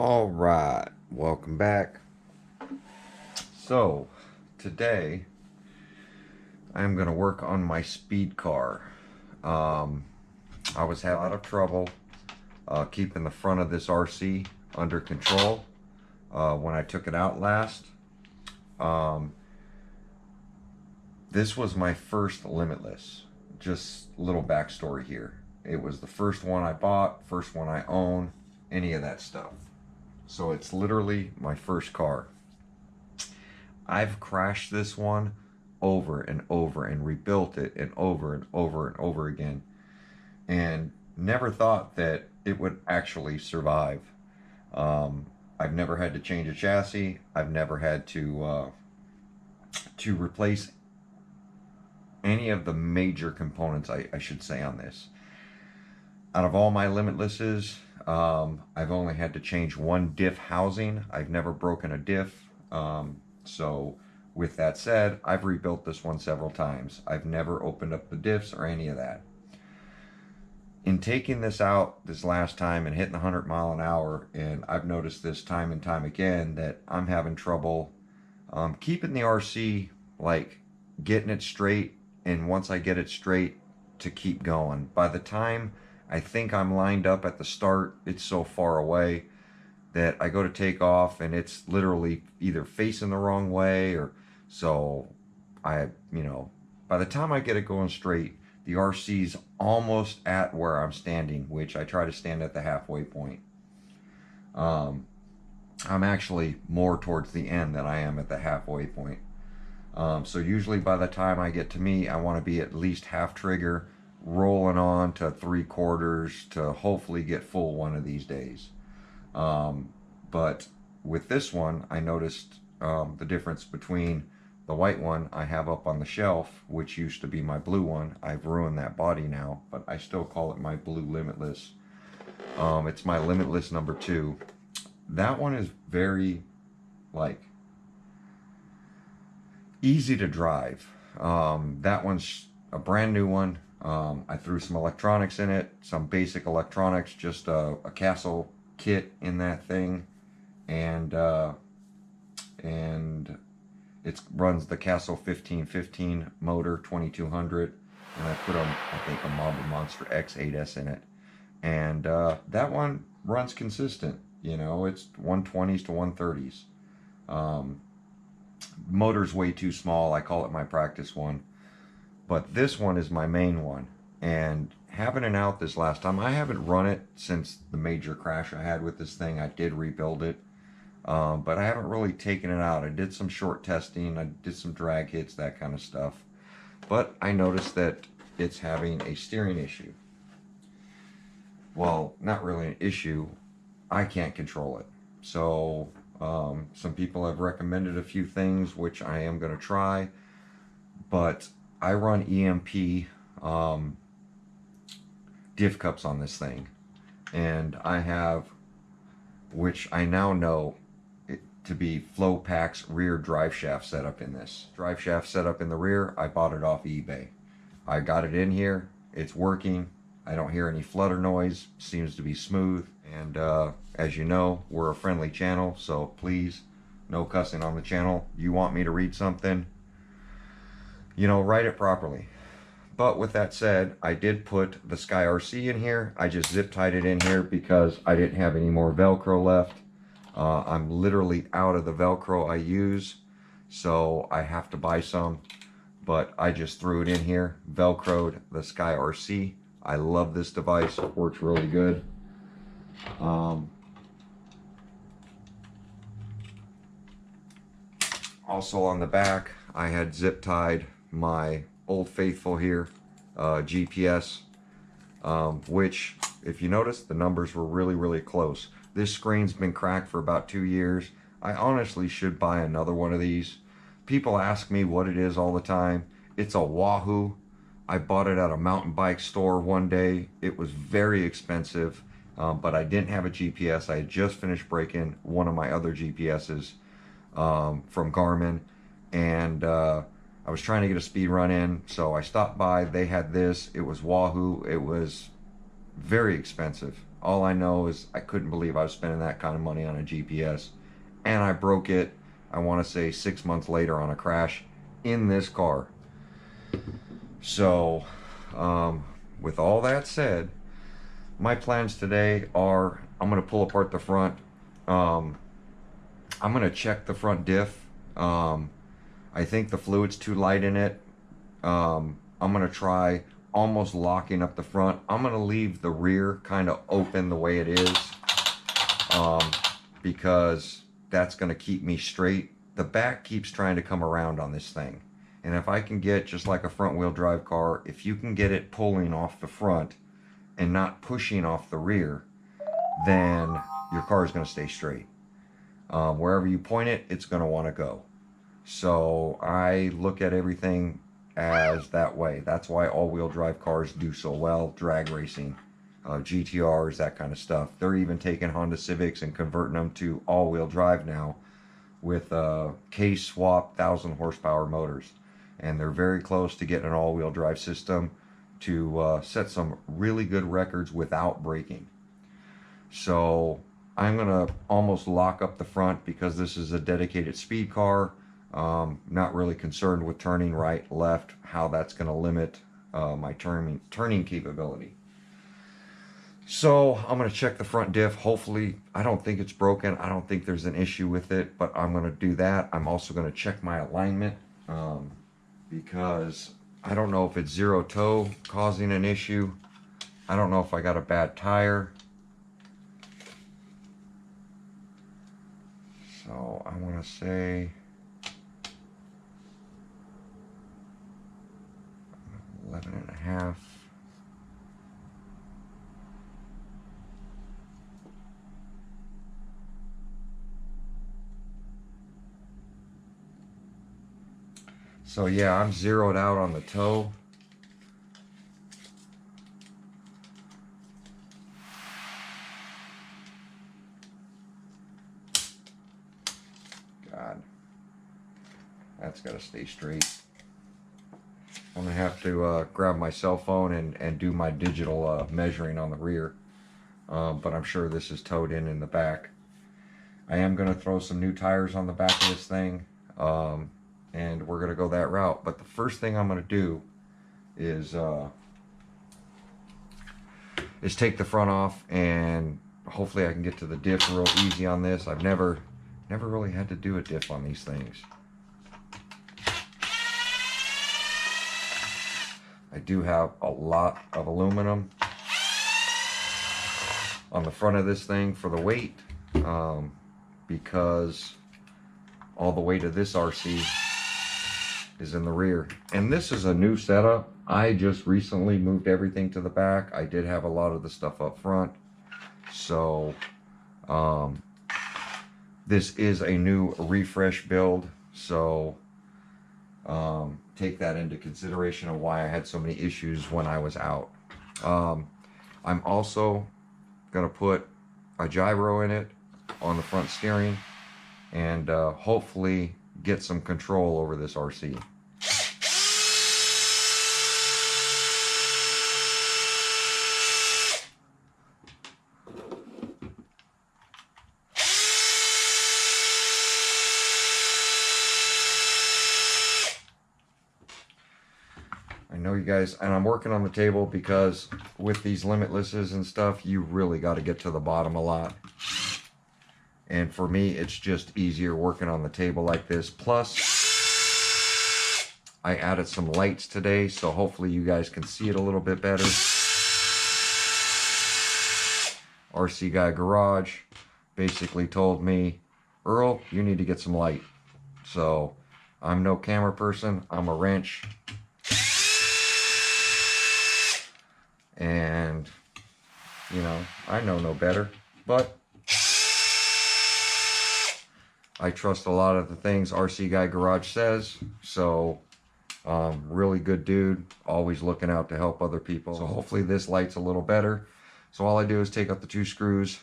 All right, welcome back. So, today I'm going to work on my speed car. I was having a lot of trouble keeping the front of this RC under control when I took it out last. This was my first limitless. Just a little backstory here. It was the first one I bought, first one I own, any of that stuff. So it's literally my first car. I've crashed this one over and over and rebuilt it and over and over and over again, and never thought that it would actually survive. I've never had to change a chassis. I've never had to replace any of the major components, I should say, on this. Out of all my limitlesses, I've only had to change one diff housing. I've never broken a diff. So with that said, I've rebuilt this one several times. I've never opened up the diffs or any of that. In taking this out this last time and hitting the 100 mile an hour, and I've noticed this time and time again that I'm having trouble keeping the RC, like getting it straight, and once I get it straight, to keep going. By the time I think I'm lined up at the start, it's so far away that I go to take off and it's literally either facing the wrong way, or so by the time I get it going straight, the RC's almost at where I'm standing, which I try to stand at the halfway point. I'm actually more towards the end than I am at the halfway point. So usually by the time I get to me, I want to be at least half trigger, rolling on to 3/4 to hopefully get full one of these days. But with this one, I noticed the difference between the white one I have up on the shelf, which used to be my blue one. I've ruined that body now, but I still call it my blue limitless. It's my limitless number 2. That one is very, like, easy to drive. That one's a brand new one. I threw some electronics in it, some basic electronics, just a Castle kit in that thing, and it runs the Castle 1515 motor 2200, and I put I think a Marble Monster X8S in it, and that one runs consistent. It's 120s to 130s. Motor's way too small. I call it my practice one. But this one is my main one, and having it out this last time, I haven't run it since the major crash I had with this thing. I did rebuild it, but I haven't really taken it out. I did some short testing, I did some drag hits, that kind of stuff, but I noticed that it's having a steering issue. Well, not really an issue. I can't control it. So some people have recommended a few things, which I am going to try, but I run EMP diff cups on this thing, and I have, which I now know it to be Flowpack's rear drive shaft setup in this. Drive shaft setup in the rear, I bought it off eBay. I got it in here, it's working, I don't hear any flutter noise, seems to be smooth, and as you know, we're a friendly channel, so please, no cussing on the channel. You want me to read something, write it properly. But with that said, I did put the Sky RC in here. I just zip tied it in here because I didn't have any more Velcro left. I'm literally out of the Velcro I use, so I have to buy some. But I just threw it in here, Velcroed the Sky RC. I love this device, it works really good. Also on the back, I had zip tied my Old Faithful here, GPS, which, if you notice, the numbers were really close. This screen's been cracked for about 2 years. I honestly should buy another one of these. People ask me what it is all the time. It's a Wahoo. I bought it at a mountain bike store one day. It was very expensive, but I didn't have a GPS. I had just finished breaking one of my other GPSs from Garmin, and I was trying to get a speed run in, so I stopped by. They had this. It was Wahoo. It was very expensive. All I know is I couldn't believe I was spending that kind of money on a GPS. And I broke it, I want to say 6 months later on a crash in this car. So, with all that said, my plans today are I'm going to pull apart the front. I'm going to check the front diff. I think the fluid's too light in it. I'm going to try almost locking up the front. I'm going to leave the rear kind of open the way it is, because that's going to keep me straight. The back keeps trying to come around on this thing. And if I can get, just like a front wheel drive car, if you can get it pulling off the front and not pushing off the rear, then your car is going to stay straight. Wherever you point it, it's going to want to go. So I look at everything as that way. That's why all-wheel drive cars do so well. Drag racing, GTRs, that kind of stuff. They're even taking Honda Civics and converting them to all-wheel drive now with case swap 1,000 horsepower motors. And they're very close to getting an all-wheel drive system to set some really good records without braking. So I'm gonna almost lock up the front because this is a dedicated speed car. Not really concerned with turning right, left, how that's gonna limit my turning capability. So I'm gonna check the front diff. Hopefully, I don't think it's broken. I don't think there's an issue with it, but I'm gonna do that. I'm also gonna check my alignment, because I don't know if it's zero toe causing an issue. I don't know if I got a bad tire. So I want to say 11.5. So yeah, I'm zeroed out on the toe. God, that's got to stay straight. I'm gonna have to grab my cell phone and do my digital measuring on the rear, but I'm sure this is towed in the back. I am gonna throw some new tires on the back of this thing, and we're gonna go that route. But the first thing I'm gonna do is take the front off, and hopefully I can get to the diff real easy on this. I've never really had to do a diff on these things. I do have a lot of aluminum on the front of this thing for the weight, because all the weight of this RC is in the rear. And this is a new setup. I just recently moved everything to the back. I did have a lot of the stuff up front. So this is a new refresh build. So take that into consideration of why I had so many issues when I was out. I'm also going to put a gyro in it on the front steering, and hopefully get some control over this RC. I know you guys, and I'm working on the table because with these limitlesses and stuff, you really got to get to the bottom a lot. And for me, it's just easier working on the table like this. Plus, I added some lights today, so hopefully you guys can see it a little bit better. RC Guy Garage basically told me, Earl, you need to get some light. So I'm no camera person, I'm a wrench. And, you know, I know no better, but I trust a lot of the things RC Guy Garage says. So, really good dude, always looking out to help other people. So hopefully this light's a little better. So all I do is take out the 2 screws.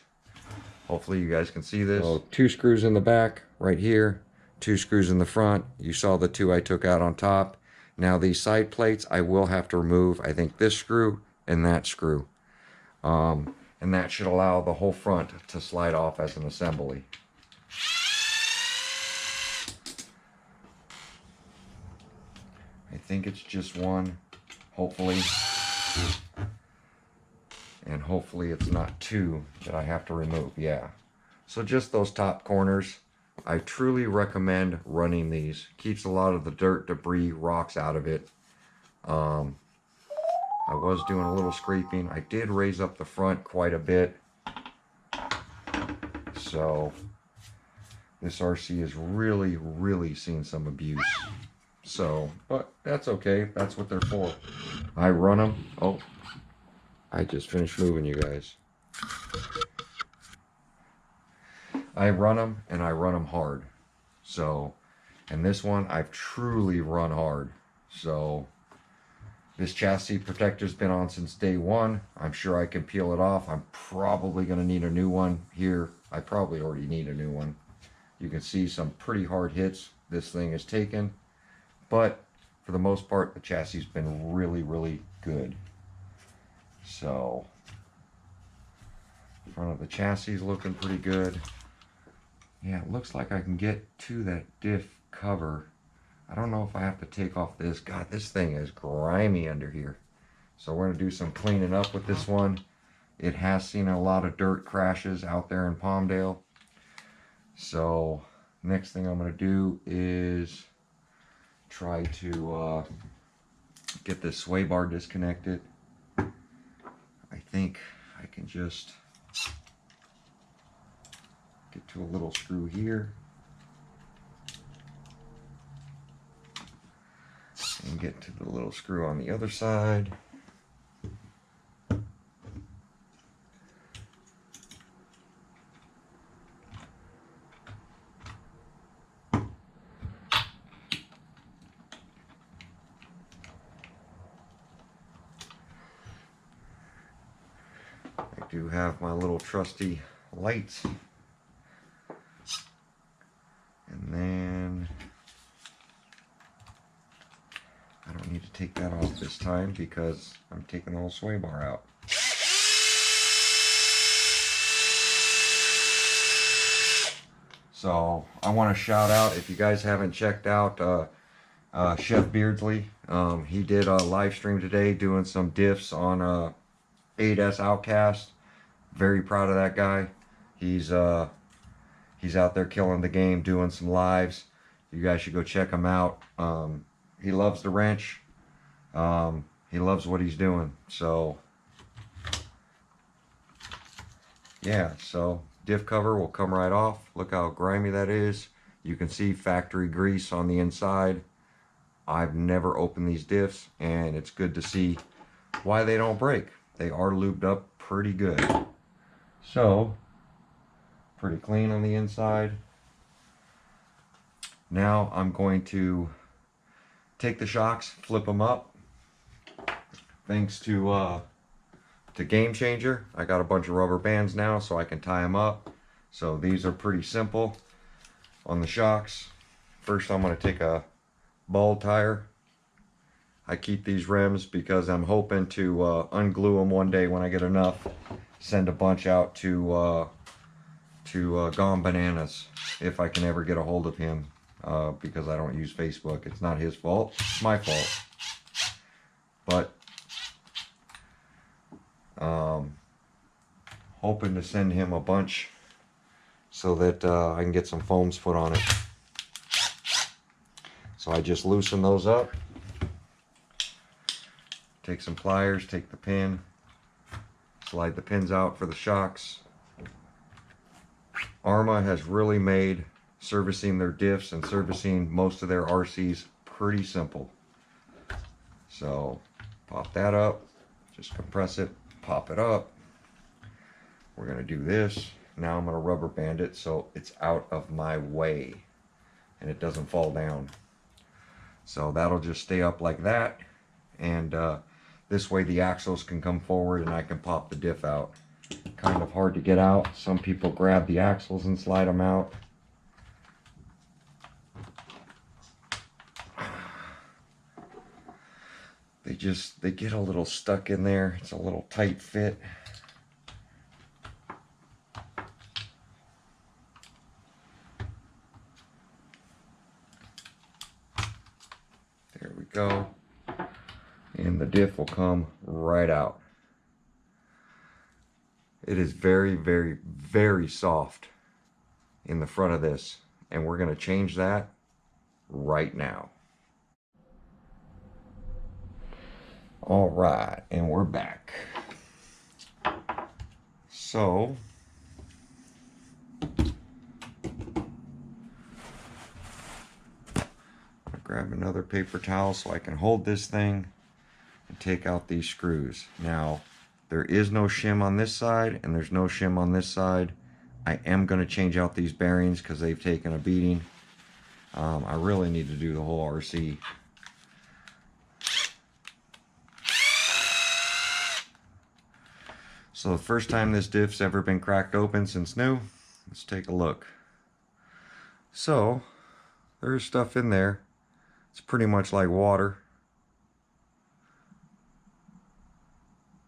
Hopefully you guys can see this. So 2 screws in the back, right here. 2 screws in the front. You saw the 2 I took out on top. Now these side plates, I will have to remove, I think, this screw and that screw. and that should allow the whole front to slide off as an assembly. I think it's just one, hopefully, and hopefully it's not two that I have to remove. Yeah, so just those top corners. I truly recommend running these. Keeps a lot of the dirt, debris, rocks out of it. I was doing a little scraping. I did raise up the front quite a bit. So this RC is really seeing some abuse. So, but that's okay. That's what they're for. I run them. Oh, I just finished moving, you guys. I run them, and I run them hard. So, and this one I've truly run hard. So this chassis protector's been on since day one. I'm sure I can peel it off. I'm probably going to need a new one here. I probably already need a new one. You can see some pretty hard hits this thing has taken. But for the most part, the chassis has been really good. So, front of the chassis is looking pretty good. Yeah, it looks like I can get to that diff cover. I don't know if I have to take off this. God, this thing is grimy under here. So we're going to do some cleaning up with this one. It has seen a lot of dirt crashes out there in Palmdale. So next thing I'm going to do is try to get this sway bar disconnected. I think I can just get to a little screw here and get to the little screw on the other side. I do have my little trusty lights. And then I don't need to take that off this time because I'm taking the whole sway bar out. So I want to shout out, if you guys haven't checked out Chef Beardsley, he did a live stream today doing some diffs on 8S Outcast. Very proud of that guy. He's out there killing the game, doing some lives. You guys should go check him out. He loves the wrench. He loves what he's doing. So yeah, so diff cover will come right off. Look how grimy that is. You can see factory grease on the inside. I've never opened these diffs, and it's good to see why they don't break. They are lubed up pretty good. So pretty clean on the inside. Now I'm going to take the shocks, flip them up. Thanks to Game Changer, I got a bunch of rubber bands now so I can tie them up. So these are pretty simple on the shocks. First I'm going to take a ball tire. I keep these rims because I'm hoping to unglue them one day when I get enough. Send a bunch out to Gone Bananas if I can ever get a hold of him, because I don't use Facebook. It's not his fault, it's my fault. But hoping to send him a bunch so that I can get some foams put on it. So I just loosen those up. Take some pliers, take the pin, slide the pins out for the shocks. Arrma has really made servicing their diffs and servicing most of their RCs pretty simple. So pop that up, just compress it, pop it up. We're going to do this. Now I'm going to rubber band it so it's out of my way and it doesn't fall down. So that'll just stay up like that, and this way the axles can come forward and I can pop the diff out. Kind of hard to get out. Some people grab the axles and slide them out. They get a little stuck in there. It's a little tight fit. go, and the diff will come right out. It is very, very, very soft in the front of this, and we're going to change that right now. All right, and we're back. So I'll grab another paper towel so I can hold this thing and take out these screws. Now, there is no shim on this side and there's no shim on this side. I am going to change out these bearings because they've taken a beating. I really need to do the whole RC. So the first time this diff's ever been cracked open since new, let's take a look. So there's stuff in there. It's pretty much like water.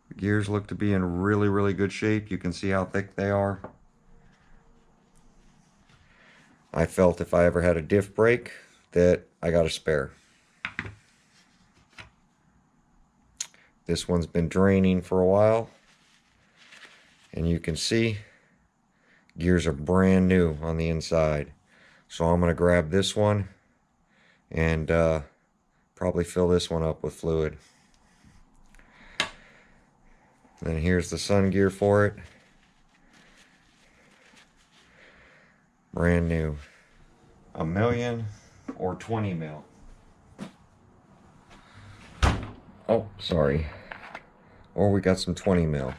The gears look to be in really, really good shape. You can see how thick they are. I felt if I ever had a diff break that I got a spare. This one's been draining for a while. And you can see gears are brand new on the inside. So I'm going to grab this one and probably fill this one up with fluid. Then here's the sun gear for it. Brand new. 1 million or 20 mil. Oh, sorry. Or we got some 20 mil.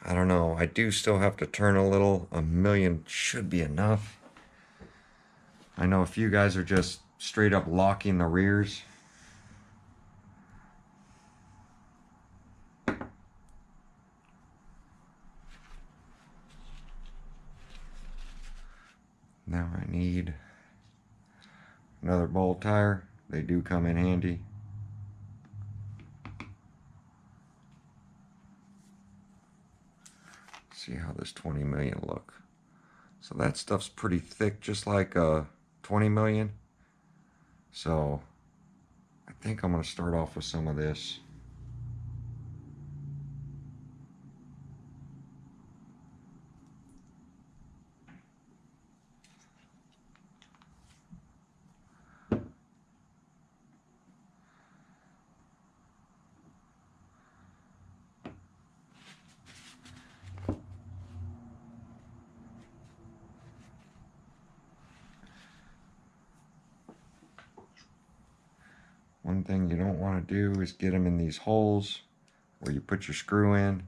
I don't know. I do still have to turn a little. 1 million should be enough. I know a few guys are just straight up locking the rears. Now I need another bolt tire. They do come in handy. See how this 20 million look. So that stuff's pretty thick, just like a 20 million. So I think I'm going to start off with some of this. One thing you don't want to do is get them in these holes where you put your screw in.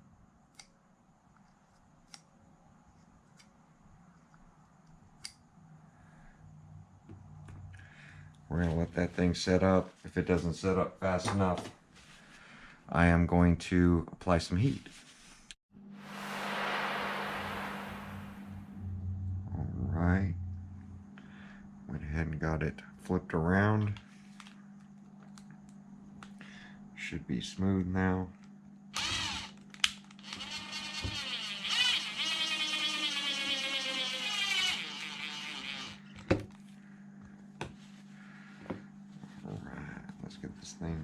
We're going to let that thing set up. If it doesn't set up fast enough, I am going to apply some heat. All right. Went ahead and got it flipped around. Should be smooth now. Alright, let's get this thing,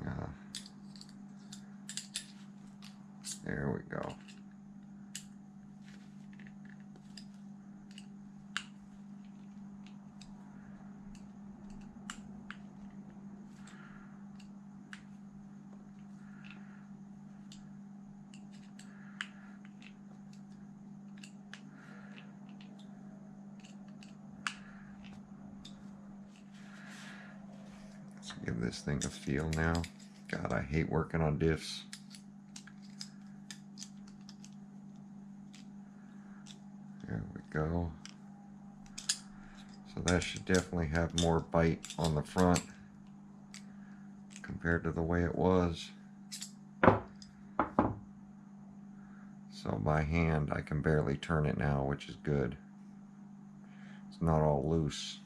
there we go. Give this thing a feel now. God, I hate working on diffs. There we go. So that should definitely have more bite on the front compared to the way it was. So by hand I can barely turn it now, which is good. It's not all loose.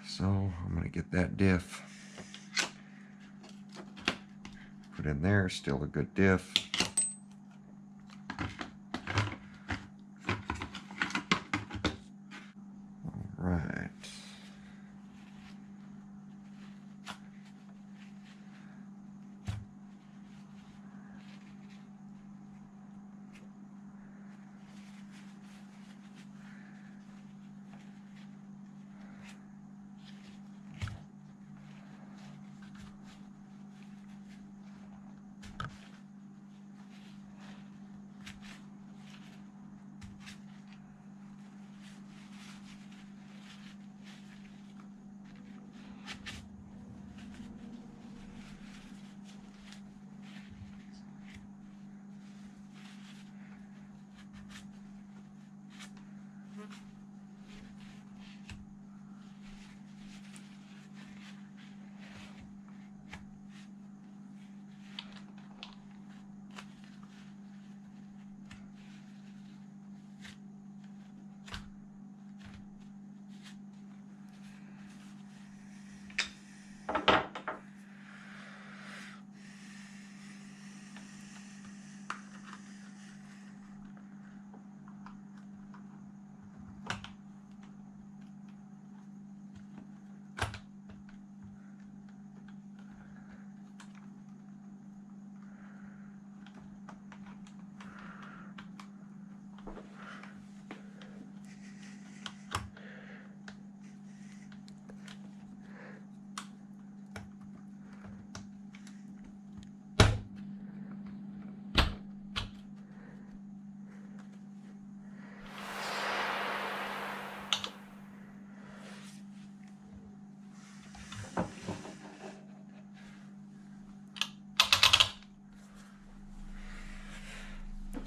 So I'm going to get that diff put in there. Still a good diff.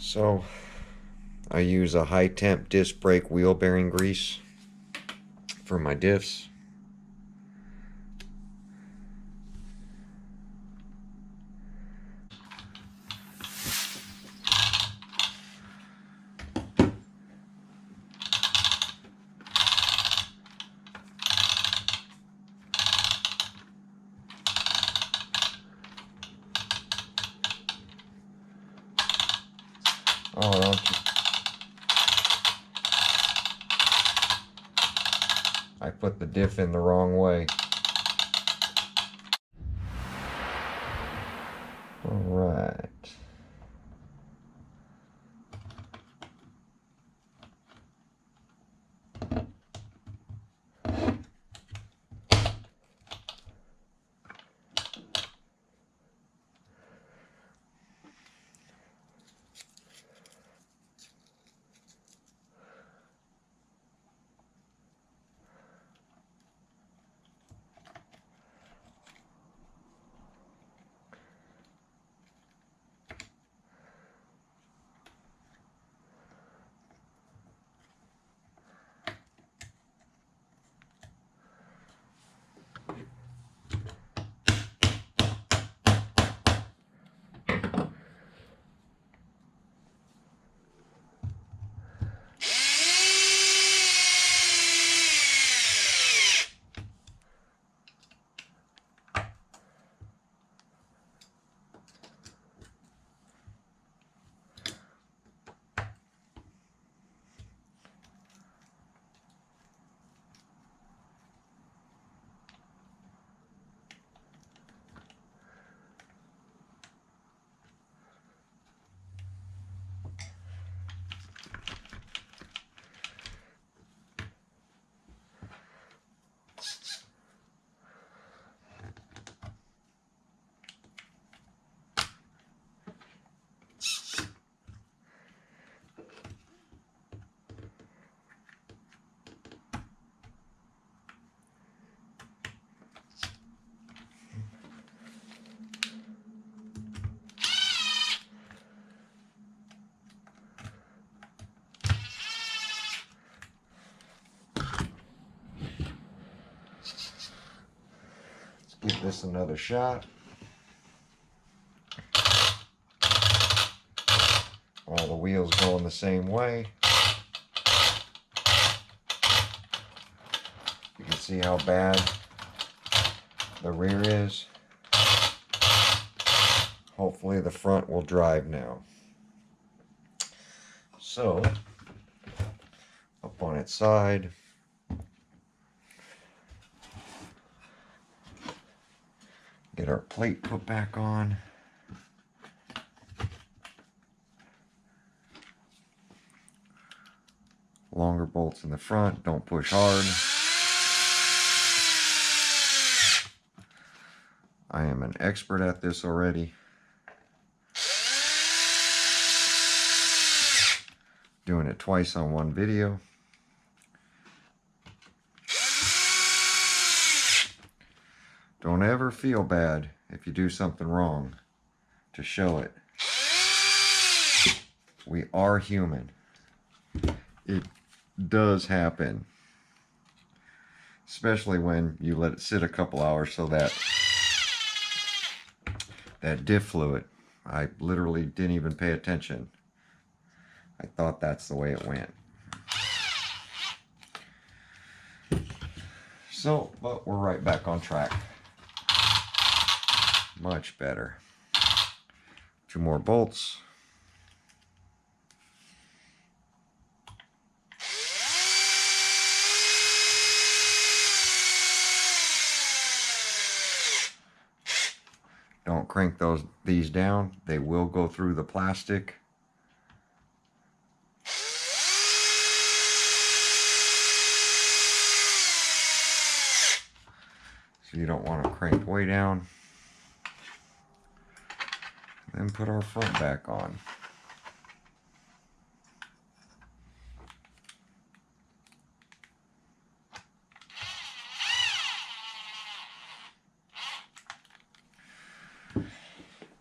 So I use a high temp disc brake wheel bearing grease for my diffs. Oh, don't you? I put the diff in the wrong way. All right. Give this another shot. All the wheels going the same way. You can see how bad the rear is. Hopefully the front will drive now. So, up on its side. Get our plate put back on. Longer bolts in the front, don't push hard. I am an expert at this already. Doing it twice on one video. Don't ever feel bad if you do something wrong to show it. We are human. It does happen. Especially when you let it sit a couple hours so that diff fluid, I literally didn't even pay attention. I thought that's the way it went. So, but we're right back on track. Much better. 2 more bolts. Don't crank these down. They will go through the plastic. So you don't want to crank way down. Then put our front back on.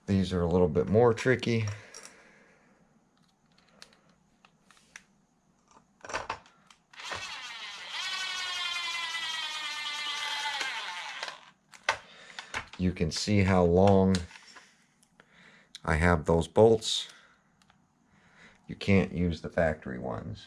These are a little bit more tricky. You can see how long I have those bolts. You can't use the factory ones.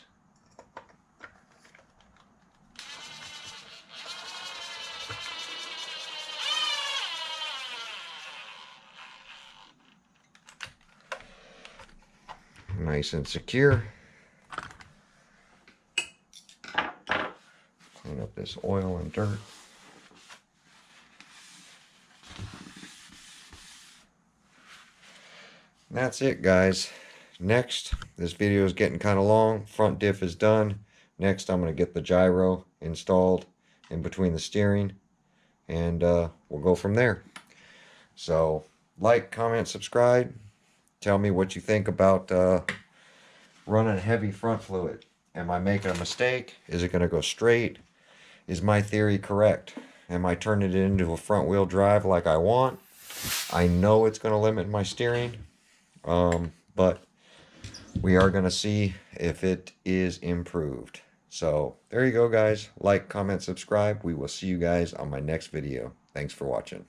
Nice and secure. Clean up this oil and dirt. And that's it, guys. Next, this video is getting kind of long. Front diff is done. Next, I'm going to get the gyro installed in between the steering, and we'll go from there. So, like, comment, subscribe. Tell me what you think about running heavy front fluid. Am I making a mistake? Is it going to go straight? Is my theory correct? Am I turning it into a front wheel drive like I want? I know it's going to limit my steering, but we are going to see if it is improved. So there you go, guys. Like, comment, subscribe. We will see you guys on my next video. Thanks for watching.